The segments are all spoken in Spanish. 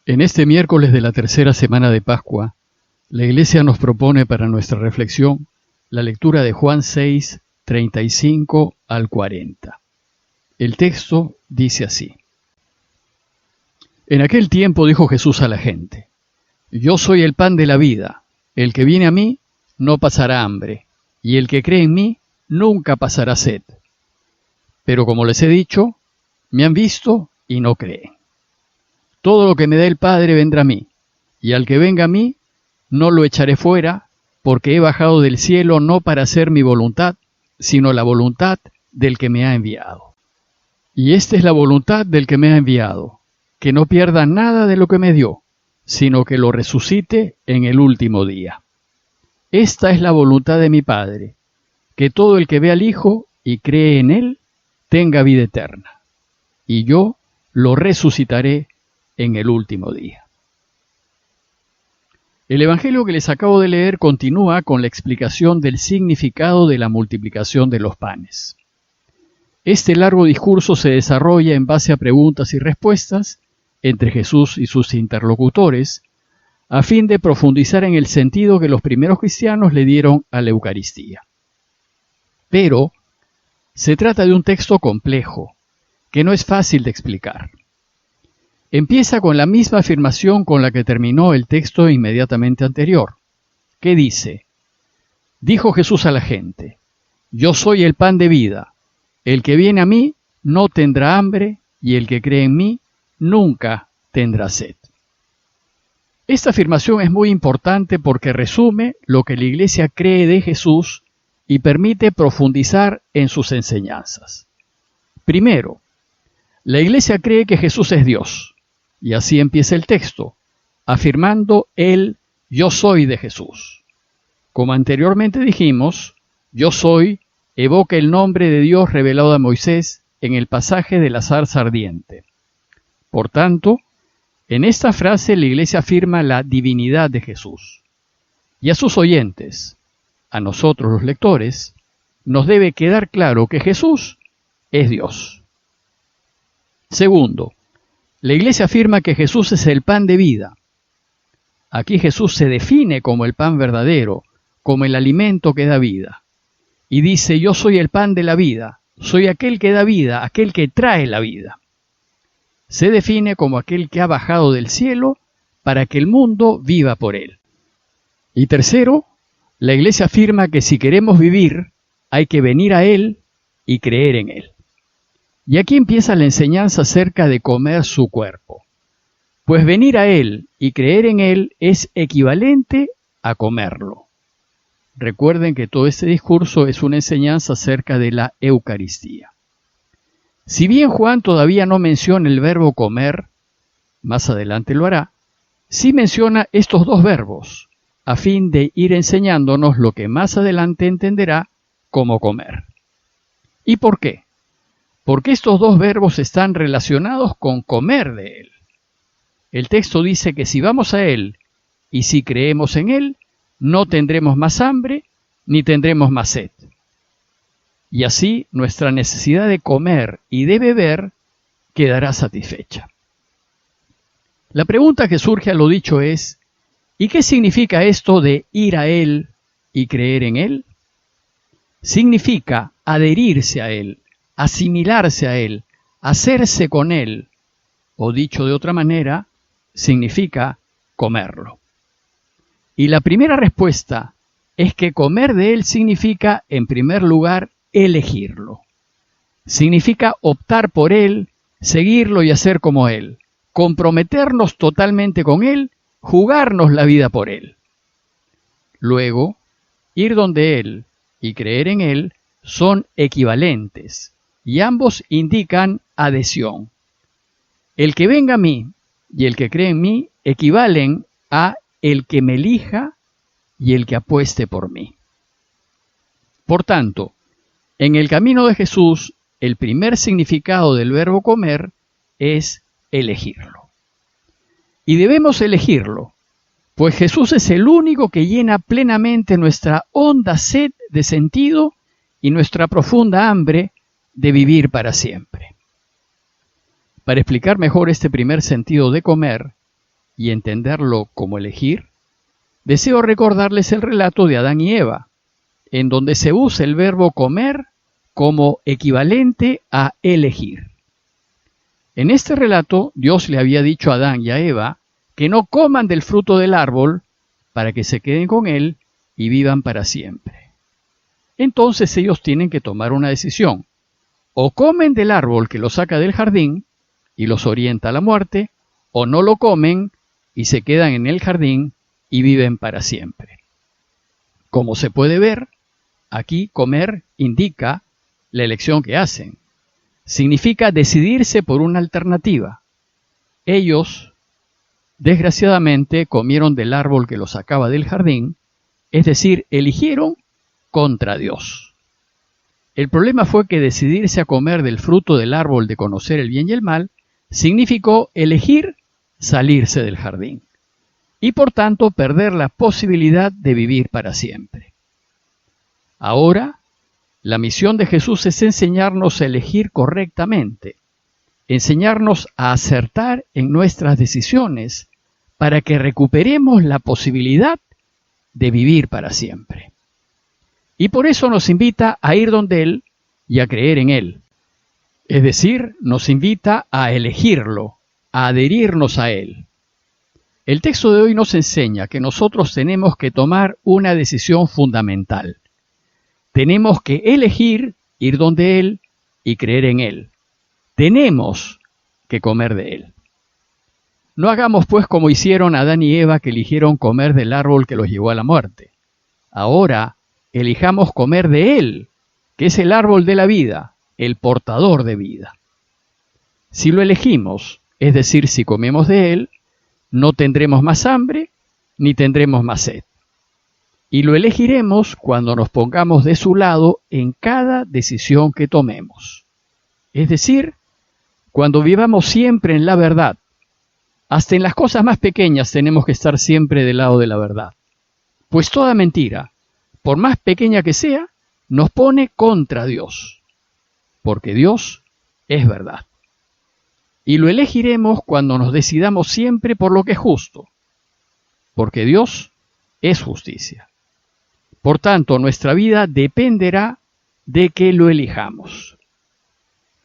En este miércoles de la tercera semana de Pascua, la Iglesia nos propone para nuestra reflexión la lectura de Juan 6, 35 al 40. El texto dice así: En aquel tiempo dijo Jesús a la gente: Yo soy el pan de la vida, el que viene a mí no pasará hambre, y el que cree en mí nunca pasará sed. Pero como les he dicho, me han visto y no creen. Todo lo que me dé el Padre vendrá a mí, y al que venga a mí no lo echaré fuera, porque he bajado del cielo no para hacer mi voluntad, sino la voluntad del que me ha enviado. Y esta es la voluntad del que me ha enviado, que no pierda nada de lo que me dio, sino que lo resucite en el último día. Esta es la voluntad de mi Padre, que todo el que ve al Hijo y cree en Él tenga vida eterna, y yo lo resucitaré en el último día. El Evangelio que les acabo de leer continúa con la explicación del significado de la multiplicación de los panes. Este largo discurso se desarrolla en base a preguntas y respuestas entre Jesús y sus interlocutores, a fin de profundizar en el sentido que los primeros cristianos le dieron a la Eucaristía. Pero se trata de un texto complejo, que no es fácil de explicar. Empieza con la misma afirmación con la que terminó el texto inmediatamente anterior, que dice: Dijo Jesús a la gente: Yo soy el pan de vida, el que viene a mí no tendrá hambre, y el que cree en mí nunca tendrá sed. Esta afirmación es muy importante porque resume lo que la Iglesia cree de Jesús y permite profundizar en sus enseñanzas. Primero, la Iglesia cree que Jesús es Dios, y así empieza el texto, afirmando el yo soy de Jesús. Como anteriormente dijimos, yo soy evoca el nombre de Dios revelado a Moisés en el pasaje de la zarza ardiente. Por tanto, en esta frase la Iglesia afirma la divinidad de Jesús. Y a sus oyentes, a nosotros los lectores, nos debe quedar claro que Jesús es Dios. Segundo, la Iglesia afirma que Jesús es el pan de vida. Aquí Jesús se define como el pan verdadero, como el alimento que da vida. Y dice: yo soy el pan de la vida, soy aquel que da vida, aquel que trae la vida. Se define como aquel que ha bajado del cielo para que el mundo viva por él. Y tercero, la Iglesia afirma que si queremos vivir, hay que venir a Él y creer en Él. Y aquí empieza la enseñanza acerca de comer su cuerpo. Pues venir a Él y creer en Él es equivalente a comerlo. Recuerden que todo este discurso es una enseñanza acerca de la Eucaristía. Si bien Juan todavía no menciona el verbo comer, más adelante lo hará, sí menciona estos dos verbos, a fin de ir enseñándonos lo que más adelante entenderá como comer. ¿Y por qué? Porque estos dos verbos están relacionados con comer de Él. El texto dice que si vamos a Él y si creemos en Él, no tendremos más hambre ni tendremos más sed. Y así nuestra necesidad de comer y de beber quedará satisfecha. La pregunta que surge a lo dicho es: ¿y qué significa esto de ir a Él y creer en Él? Significa adherirse a Él, asimilarse a Él, hacerse con Él, o dicho de otra manera, significa comerlo. Y la primera respuesta es que comer de Él significa, en primer lugar, elegirlo. Significa optar por Él, seguirlo y hacer como Él, comprometernos totalmente con Él, jugarnos la vida por Él. Luego, ir donde Él y creer en Él son equivalentes y ambos indican adhesión. El que venga a mí y el que cree en mí equivalen a el que me elija y el que apueste por mí. Por tanto, en el camino de Jesús, el primer significado del verbo comer es elegirlo. Y debemos elegirlo, pues Jesús es el único que llena plenamente nuestra honda sed de sentido y nuestra profunda hambre de vivir para siempre. Para explicar mejor este primer sentido de comer, y entenderlo como elegir, deseo recordarles el relato de Adán y Eva, en donde se usa el verbo comer como equivalente a elegir. En este relato, Dios le había dicho a Adán y a Eva que no coman del fruto del árbol para que se queden con él y vivan para siempre. Entonces ellos tienen que tomar una decisión. O comen del árbol que los saca del jardín y los orienta a la muerte, o no lo comen y se quedan en el jardín y viven para siempre. Como se puede ver, aquí comer indica la elección que hacen. Significa decidirse por una alternativa. Ellos, desgraciadamente, comieron del árbol que los sacaba del jardín, es decir, eligieron contra Dios. El problema fue que decidirse a comer del fruto del árbol de conocer el bien y el mal significó elegir salirse del jardín y por tanto perder la posibilidad de vivir para siempre. Ahora, la misión de Jesús es enseñarnos a elegir correctamente, enseñarnos a acertar en nuestras decisiones para que recuperemos la posibilidad de vivir para siempre. Y por eso nos invita a ir donde Él y a creer en Él. Es decir, nos invita a elegirlo, a adherirnos a Él. El texto de hoy nos enseña que nosotros tenemos que tomar una decisión fundamental. Tenemos que elegir ir donde Él y creer en Él. Tenemos que comer de Él. No hagamos pues como hicieron Adán y Eva, que eligieron comer del árbol que los llevó a la muerte. Ahora, elijamos comer de Él, que es el árbol de la vida, el portador de vida. Si lo elegimos, es decir, si comemos de Él, no tendremos más hambre ni tendremos más sed. Y lo elegiremos cuando nos pongamos de su lado en cada decisión que tomemos. Es decir, cuando vivamos siempre en la verdad. Hasta en las cosas más pequeñas tenemos que estar siempre del lado de la verdad. Pues toda mentira, por más pequeña que sea, nos pone contra Dios. Porque Dios es verdad. Y lo elegiremos cuando nos decidamos siempre por lo que es justo. Porque Dios es justicia. Por tanto, nuestra vida dependerá de que lo elijamos.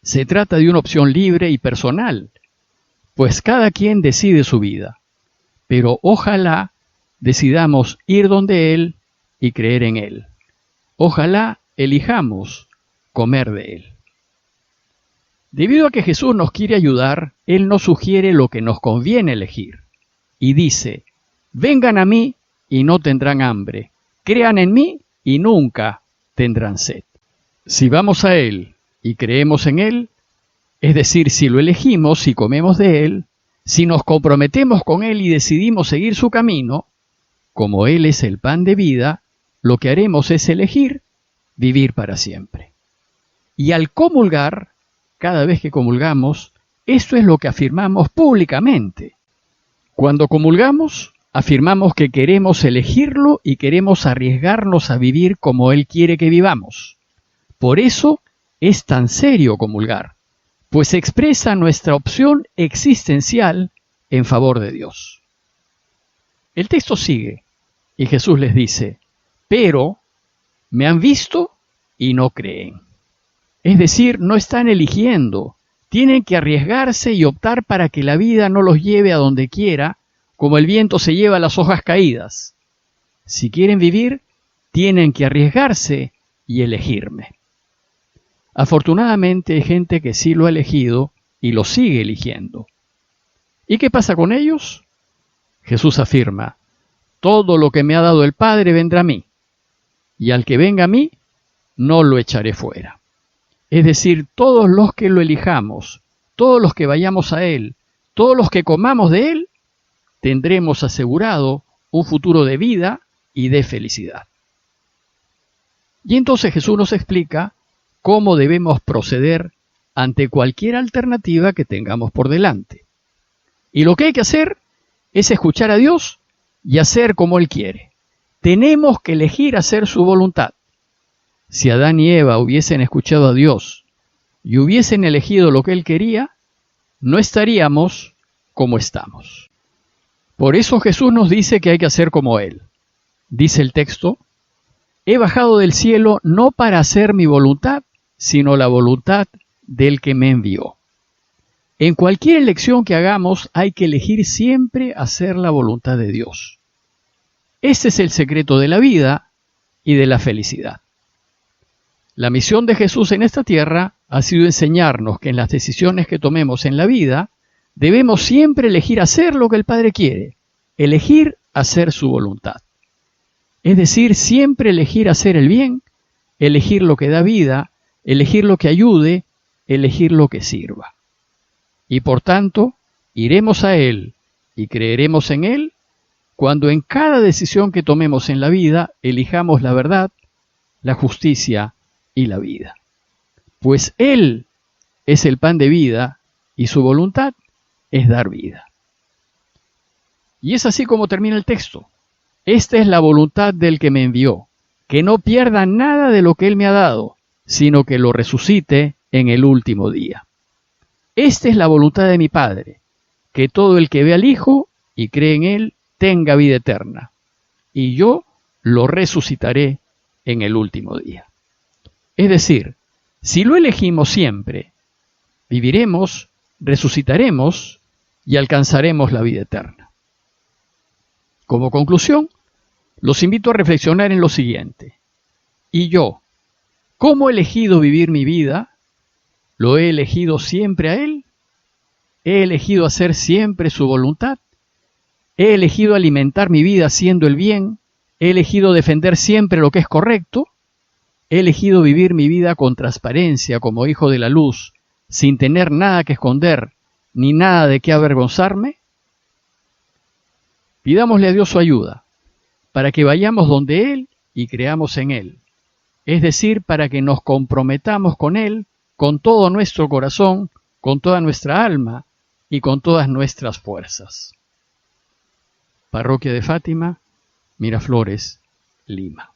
Se trata de una opción libre y personal, pues cada quien decide su vida. Pero ojalá decidamos ir donde Él y creer en Él. Ojalá elijamos comer de Él. Debido a que Jesús nos quiere ayudar, Él nos sugiere lo que nos conviene elegir. Y dice, vengan a mí y no tendrán hambre. Crean en mí y nunca tendrán sed. Si vamos a Él y creemos en Él, es decir, si lo elegimos, si comemos de Él, si nos comprometemos con Él y decidimos seguir su camino, como Él es el pan de vida, lo que haremos es elegir vivir para siempre. Y al comulgar, cada vez que comulgamos, esto es lo que afirmamos públicamente. Cuando comulgamos, afirmamos que queremos elegirlo y queremos arriesgarnos a vivir como Él quiere que vivamos. Por eso es tan serio comulgar, pues expresa nuestra opción existencial en favor de Dios. El texto sigue y Jesús les dice, pero me han visto y no creen. Es decir, no están eligiendo, tienen que arriesgarse y optar para que la vida no los lleve a donde quiera, como el viento se lleva las hojas caídas. Si quieren vivir, tienen que arriesgarse y elegirme. Afortunadamente hay gente que sí lo ha elegido y lo sigue eligiendo. ¿Y qué pasa con ellos? Jesús afirma, todo lo que me ha dado el Padre vendrá a mí, y al que venga a mí, no lo echaré fuera. Es decir, todos los que lo elijamos, todos los que vayamos a Él, todos los que comamos de Él, tendremos asegurado un futuro de vida y de felicidad. Y entonces Jesús nos explica cómo debemos proceder ante cualquier alternativa que tengamos por delante. Y lo que hay que hacer es escuchar a Dios y hacer como Él quiere. Tenemos que elegir hacer su voluntad. Si Adán y Eva hubiesen escuchado a Dios y hubiesen elegido lo que Él quería, no estaríamos como estamos. Por eso Jesús nos dice que hay que hacer como Él. Dice el texto: he bajado del cielo no para hacer mi voluntad, sino la voluntad del que me envió. En cualquier elección que hagamos hay que elegir siempre hacer la voluntad de Dios. Ese es el secreto de la vida y de la felicidad. La misión de Jesús en esta tierra ha sido enseñarnos que en las decisiones que tomemos en la vida debemos siempre elegir hacer lo que el Padre quiere, elegir hacer su voluntad. Es decir, siempre elegir hacer el bien, elegir lo que da vida, elegir lo que ayude, elegir lo que sirva. Y por tanto, iremos a Él y creeremos en Él cuando en cada decisión que tomemos en la vida elijamos la verdad, la justicia y la vida. Pues Él es el pan de vida y su voluntad es dar vida. Y es así como termina el texto. Esta es la voluntad del que me envió, que no pierda nada de lo que Él me ha dado, sino que lo resucite en el último día. Esta es la voluntad de mi Padre, que todo el que ve al Hijo y cree en Él tenga vida eterna, y yo lo resucitaré en el último día. Es decir, si lo elegimos siempre, viviremos, resucitaremos y alcanzaremos la vida eterna. Como conclusión, los invito a reflexionar en lo siguiente. ¿Y yo, cómo he elegido vivir mi vida? ¿Lo he elegido siempre a Él? ¿He elegido hacer siempre su voluntad? ¿He elegido alimentar mi vida haciendo el bien? ¿He elegido defender siempre lo que es correcto? ¿He elegido vivir mi vida con transparencia como hijo de la luz, sin tener nada que esconder, ni nada de qué avergonzarme? Pidámosle a Dios su ayuda, para que vayamos donde Él y creamos en Él. Es decir, para que nos comprometamos con Él, con todo nuestro corazón, con toda nuestra alma y con todas nuestras fuerzas. Parroquia de Fátima, Miraflores, Lima.